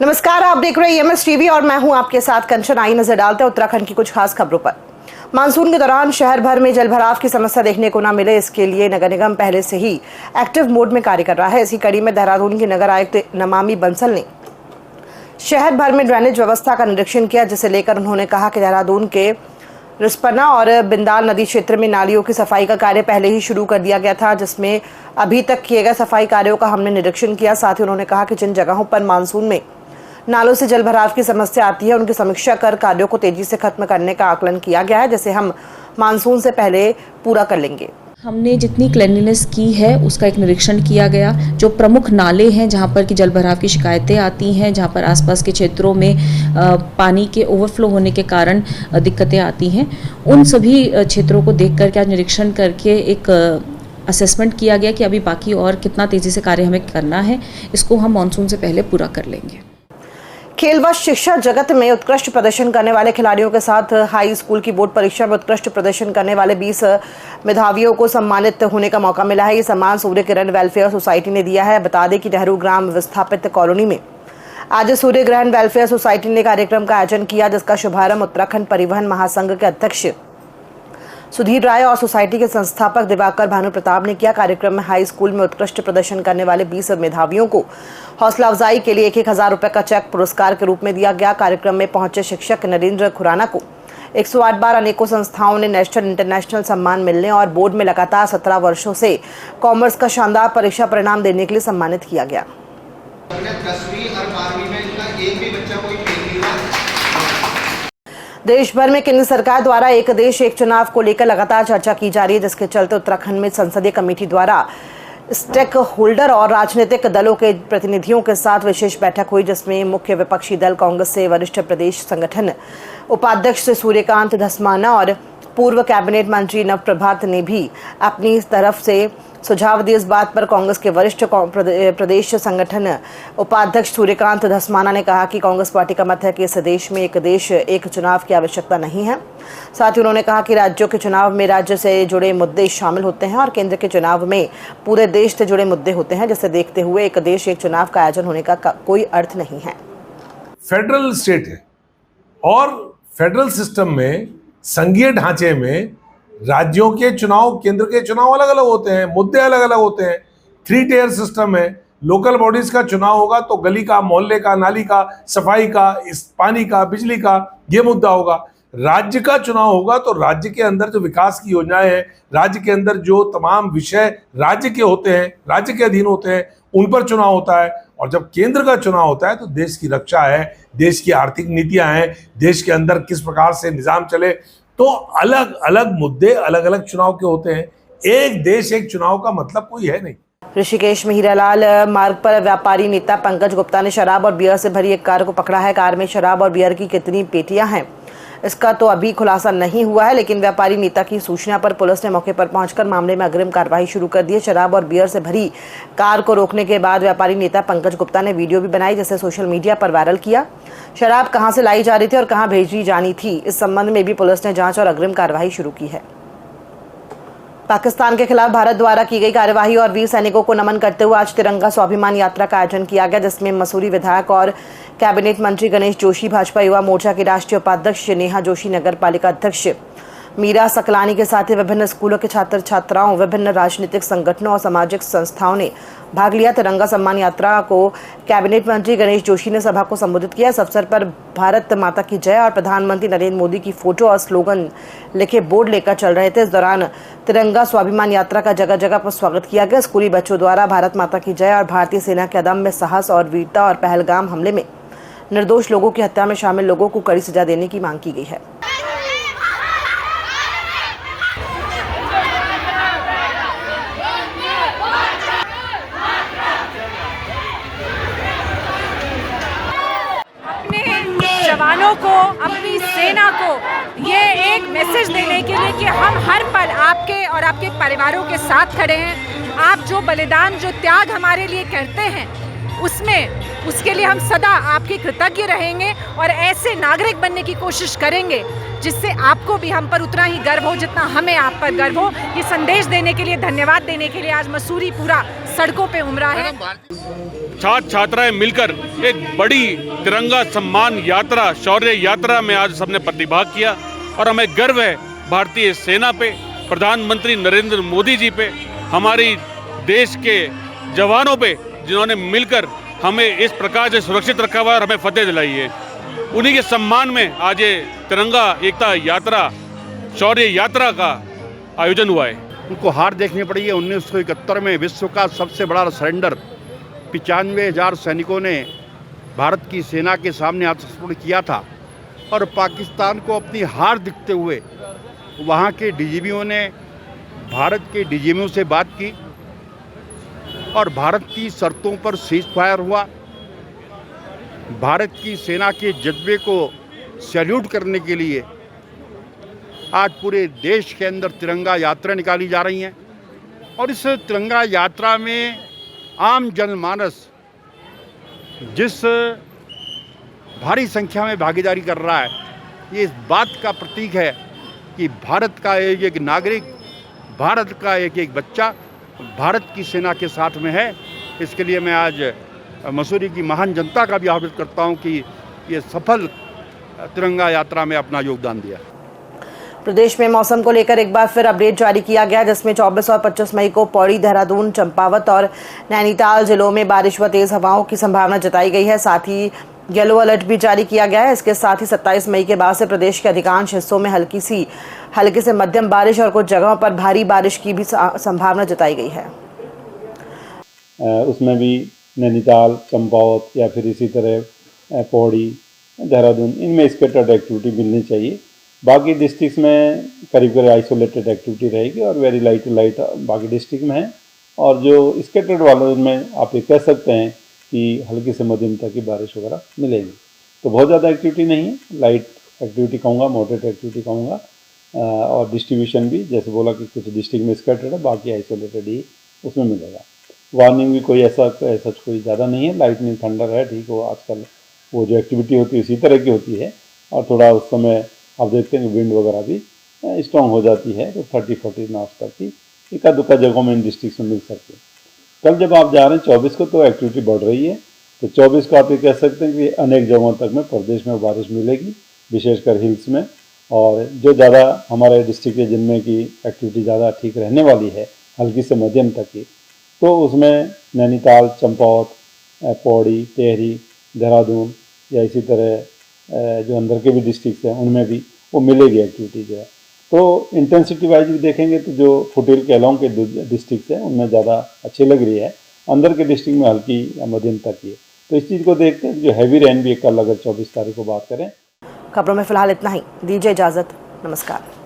नमस्कार, आप देख रहे हैं EMS टीवी और मैं हूं आपके साथ कंचन। आई नजर डालते हैं उत्तराखंड की कुछ खास खबरों पर। मानसून के दौरान शहर भर में जलभराव की समस्या देखने को न मिले, इसके लिए नगर निगम पहले से ही एक्टिव मोड में कार्य कर रहा है। इसी कड़ी में देहरादून के नगर आयुक्त नमामि बंसल ने शहर भर में ड्रेनेज व्यवस्था का निरीक्षण किया, जिसे लेकर उन्होंने कहा कि देहरादून के रिस्पना और बिंदाल नदी क्षेत्र में नालियों की सफाई का कार्य पहले ही शुरू कर दिया गया था, जिसमें अभी तक किए गए सफाई कार्यों का हमने निरीक्षण किया। साथ ही उन्होंने कहा कि जिन जगहों पर मानसून में नालों से जलभराव की समस्या आती है, उनकी समीक्षा कर कार्यों को तेजी से खत्म करने का आकलन किया गया है, जिसे हम मानसून से पहले पूरा कर लेंगे। हमने जितनी क्लीनलीनेस की है उसका एक निरीक्षण किया गया। जो प्रमुख नाले हैं जहां पर कि जलभराव की शिकायतें आती हैं, जहां पर आसपास के क्षेत्रों में पानी के ओवरफ्लो होने के कारण दिक्कतें आती हैं, उन सभी क्षेत्रों को देख करके आज निरीक्षण करके एक असेसमेंट किया गया कि अभी बाकी और कितना तेज़ी से कार्य हमें करना है। इसको हम मानसून से पहले पूरा कर लेंगे। खेल व शिक्षा जगत में उत्कृष्ट प्रदर्शन करने वाले खिलाड़ियों के साथ हाई स्कूल की बोर्ड परीक्षा में उत्कृष्ट प्रदर्शन करने वाले 20 मेधावियों को सम्मानित होने का मौका मिला है। ये सम्मान सूर्य किरण वेलफेयर सोसाइटी ने दिया है। बता दें कि नेहरू ग्राम विस्थापित कॉलोनी में आज सूर्य किरण वेलफेयर सोसाइटी ने कार्यक्रम का आयोजन किया, जिसका शुभारंभ उत्तराखंड परिवहन महासंघ के अध्यक्ष सुधीर राय और सोसाइटी के संस्थापक दिवाकर भानु प्रताप ने किया। कार्यक्रम में हाई स्कूल में उत्कृष्ट प्रदर्शन करने वाले 20 मेधावियों को हौसला अफजाई के लिए 1,000 रुपए का चेक पुरस्कार के रूप में दिया गया। कार्यक्रम में पहुंचे शिक्षक नरेंद्र खुराना को 108 बार अनेकों संस्थाओं ने नेशनल इंटरनेशनल सम्मान मिलने और बोर्ड में लगातार 17 वर्षों से कॉमर्स का शानदार परीक्षा परिणाम देने के लिए सम्मानित किया गया। 10वीं और 12वीं में एक भी बच्चा कोई फेल नहीं हुआ। देश भर में केंद्र सरकार द्वारा एक देश एक चुनाव को लेकर लगातार चर्चा की जा रही है, जिसके चलते उत्तराखंड में संसदीय कमेटी द्वारा स्टेक होल्डर और राजनीतिक दलों के प्रतिनिधियों के साथ विशेष बैठक हुई, जिसमें मुख्य विपक्षी दल कांग्रेस से वरिष्ठ प्रदेश संगठन उपाध्यक्ष सूर्यकांत धस्माना और पूर्व कैबिनेट मंत्री नवप्रभात ने भी अपनी तरफ से सुझाव दिए। इस बात पर कांग्रेस के वरिष्ठ प्रदेश संगठन उपाध्यक्ष सूर्यकांत धस्माना ने कहा कि कांग्रेस पार्टी का मत है कि इस देश में एक देश एक चुनाव की आवश्यकता नहीं है। साथ ही उन्होंने कहा कि राज्यों के चुनाव में राज्य से जुड़े मुद्दे शामिल होते हैं और केंद्र के चुनाव में पूरे देश से जुड़े मुद्दे होते हैं, जिसे देखते हुए एक देश एक चुनाव का आयोजन होने का कोई अर्थ नहीं है। फेडरल स्टेट है और फेडरल सिस्टम में संघीय ढांचे में राज्यों के चुनाव, केंद्र के चुनाव अलग अलग होते हैं, मुद्दे अलग अलग होते हैं। 3 टियर सिस्टम है। लोकल बॉडीज का चुनाव होगा तो गली का, मोहल्ले का, नाली का, सफाई का, इस पानी का, बिजली का ये मुद्दा होगा। राज्य का चुनाव होगा तो राज्य के अंदर जो विकास की योजनाएं हैं, राज्य के अंदर जो तमाम विषय राज्य के होते हैं, राज्य के अधीन होते हैं, उन पर चुनाव होता है। और जब केंद्र का चुनाव होता है तो देश की रक्षा है, देश की आर्थिक नीतियां हैं, देश के अंदर किस प्रकार से निजाम चले, तो अलग अलग मुद्दे अलग अलग चुनाव के होते हैं। एक देश एक चुनाव का मतलब कोई है नहीं। ऋषिकेश में हीरालाल मार्ग पर व्यापारी नेता पंकज गुप्ता ने शराब और बियर से भरी एक कार को पकड़ा है। कार में शराब और बियर की कितनी पेटियां हैं, इसका तो अभी खुलासा नहीं हुआ है, लेकिन व्यापारी नेता की सूचना पर पुलिस ने मौके पर पहुंचकर मामले में अग्रिम कार्रवाई शुरू कर दी है। शराब और बियर से भरी कार को रोकने के बाद व्यापारी नेता पंकज गुप्ता ने वीडियो भी बनाई, जिसे सोशल मीडिया पर वायरल किया। शराब कहां से लाई जा रही थी और कहां भेजी जानी थी, इस संबंध में भी पुलिस ने जांच और अग्रिम कार्रवाई शुरू की है। पाकिस्तान के खिलाफ भारत द्वारा की गई कार्यवाही और वीर सैनिकों को नमन करते हुए आज तिरंगा स्वाभिमान यात्रा का आयोजन किया गया, जिसमें मसूरी विधायक और कैबिनेट मंत्री गणेश जोशी, भाजपा युवा मोर्चा के राष्ट्रीय उपाध्यक्ष नेहा जोशी, नगर पालिका अध्यक्ष मीरा सकलानी के साथ ही विभिन्न स्कूलों के छात्र छात्राओं, विभिन्न राजनीतिक संगठनों और सामाजिक संस्थाओं ने भाग लिया। तिरंगा सम्मान यात्रा को कैबिनेट मंत्री गणेश जोशी ने सभा को संबोधित किया। इस अवसर पर भारत माता की जय और प्रधानमंत्री नरेंद्र मोदी की फोटो और स्लोगन लिखे बोर्ड लेकर चल रहे थे। इस दौरान तिरंगा स्वाभिमान यात्रा का जगह जगह पर स्वागत किया गया। स्कूली बच्चों द्वारा भारत माता की जय और भारतीय सेना के अदम्य साहस और वीरता और पहलगाम हमले में निर्दोष लोगों की हत्या में शामिल लोगों को कड़ी सजा देने की मांग की गई है। जवानों को, अपनी सेना को ये एक मैसेज देने के लिए कि हम हर पल आपके और आपके परिवारों के साथ खड़े हैं। आप जो बलिदान, जो त्याग हमारे लिए करते हैं, उसके लिए हम सदा आपके कृतज्ञ रहेंगे और ऐसे नागरिक बनने की कोशिश करेंगे जिससे आपको भी हम पर उतना ही गर्व हो जितना हमें आप पर गर्व हो। ये संदेश देने के लिए, धन्यवाद देने के लिए आज मसूरी पूरा सड़कों पे उमड़ा है। छात्र छात्राएं मिलकर एक बड़ी तिरंगा सम्मान यात्रा, शौर्य यात्रा में आज सबने प्रतिभाग किया और हमें गर्व है भारतीय सेना पे, प्रधानमंत्री नरेंद्र मोदी जी पे, हमारी देश के जवानों पे, जिन्होंने मिलकर हमें इस प्रकार से सुरक्षित रखा हुआ और हमें फतेह दिलाई है। उन्हीं के सम्मान में आज ये तिरंगा एकता यात्रा, शौर्य यात्रा का आयोजन हुआ है। उनको हार देखनी पड़ी है। 1971 में विश्व का सबसे बड़ा सरेंडर 95,000 सैनिकों ने भारत की सेना के सामने आत्मसमर्पण किया था और पाकिस्तान को अपनी हार दिखते हुए वहाँ के डीजीपीओं ने भारत के डीजीपीओं से बात की और भारत की शर्तों पर सीज फायर हुआ। भारत की सेना के जज्बे को सैल्यूट करने के लिए आज पूरे देश के अंदर तिरंगा यात्रा निकाली जा रही हैं और इस तिरंगा यात्रा में आम जनमानस जिस भारी संख्या में भागीदारी कर रहा है, ये इस बात का प्रतीक है कि भारत का एक नागरिक, भारत का एक बच्चा भारत की सेना के साथ में है। इसके लिए मैं आज मसूरी की महान जनता का भी आह्वान करता हूं कि ये सफल तिरंगा यात्रा में अपना योगदान दिया। प्रदेश में मौसम को लेकर एक बार फिर अपडेट जारी किया गया, जिसमें 24 और 25 मई को पौड़ी, देहरादून, चंपावत और नैनीताल जिलों में बारिश व तेज हवाओं की संभावना जताई गई है। साथ ही येलो अलर्ट भी जारी किया गया है। इसके साथ ही 27 मई के बाद से प्रदेश के अधिकांश हिस्सों में हल्की से मध्यम बारिश और कुछ जगहों पर भारी बारिश की भी संभावना जताई गई है। उसमें भी नैनीताल, चंपावत या फिर इसी तरह पौड़ी, देहरादून, इनमें स्कैटर्ड एक्टिविटी मिलनी चाहिए। बाकी डिस्ट्रिक्ट्स में करीब करीब आइसोलेटेड एक्टिविटी रहेगी और वेरी लाइट टू लाइट बाकी डिस्ट्रिक्ट में है। और जो स्कैटर्ड वालों में आप ये कह सकते हैं कि हल्की से मध्यम तक की बारिश वगैरह मिलेगी। तो बहुत ज़्यादा एक्टिविटी नहीं है, लाइट एक्टिविटी कहूँगा, मॉडरेट एक्टिविटी कहूँगा। और डिस्ट्रीब्यूशन भी जैसे बोला कि कुछ डिस्ट्रिक्ट में स्कैटर्ड है, बाकी आइसोलेटेड ही उसमें मिलेगा। वार्निंग भी कोई ऐसा कोई ज़्यादा नहीं है। लाइटनिंग, थंडर है, ठीक हो, आजकल वो जो एक्टिविटी होती है इसी तरह की होती है। और थोड़ा उस समय आप देखते हैं कि विंड वगैरह भी स्ट्रॉन्ग हो जाती है, तो 30-40 नॉट्स तक की इक्का दुक्का जगहों में इन डिस्ट्रिक्ट में मिल सकती है। कल जब आप जा रहे हैं 24 को, तो एक्टिविटी बढ़ रही है। तो 24 को आप ये कह सकते हैं कि अनेक जगहों तक में प्रदेश में बारिश मिलेगी, विशेषकर हिल्स में। और जो ज़्यादा हमारे डिस्ट्रिक्ट है जिनमें की एक्टिविटी ज़्यादा ठीक रहने वाली है, हल्की से मध्यम तक की, तो उसमें नैनीताल, चंपावत, पौड़ी, टेहरी, देहरादून या इसी तरह जो अंदर के भी डिस्ट्रिक्ट हैं उनमें भी वो मिलेगी एक्टिविटी जो है। तो इंटेंसिटी वाइज भी देखेंगे तो जो फुटिल के अलोंग के डिस्ट्रिक्ट हैं उनमें ज़्यादा अच्छी लग रही है, अंदर के डिस्ट्रिक्ट में हल्की या मध्यम तक की है। तो इस चीज़ को देखते हैं जो हैवी रेन भी कल अगर 24 तारीख को बात करें। खबरों में फिलहाल इतना ही, दीजिए इजाज़त, नमस्कार।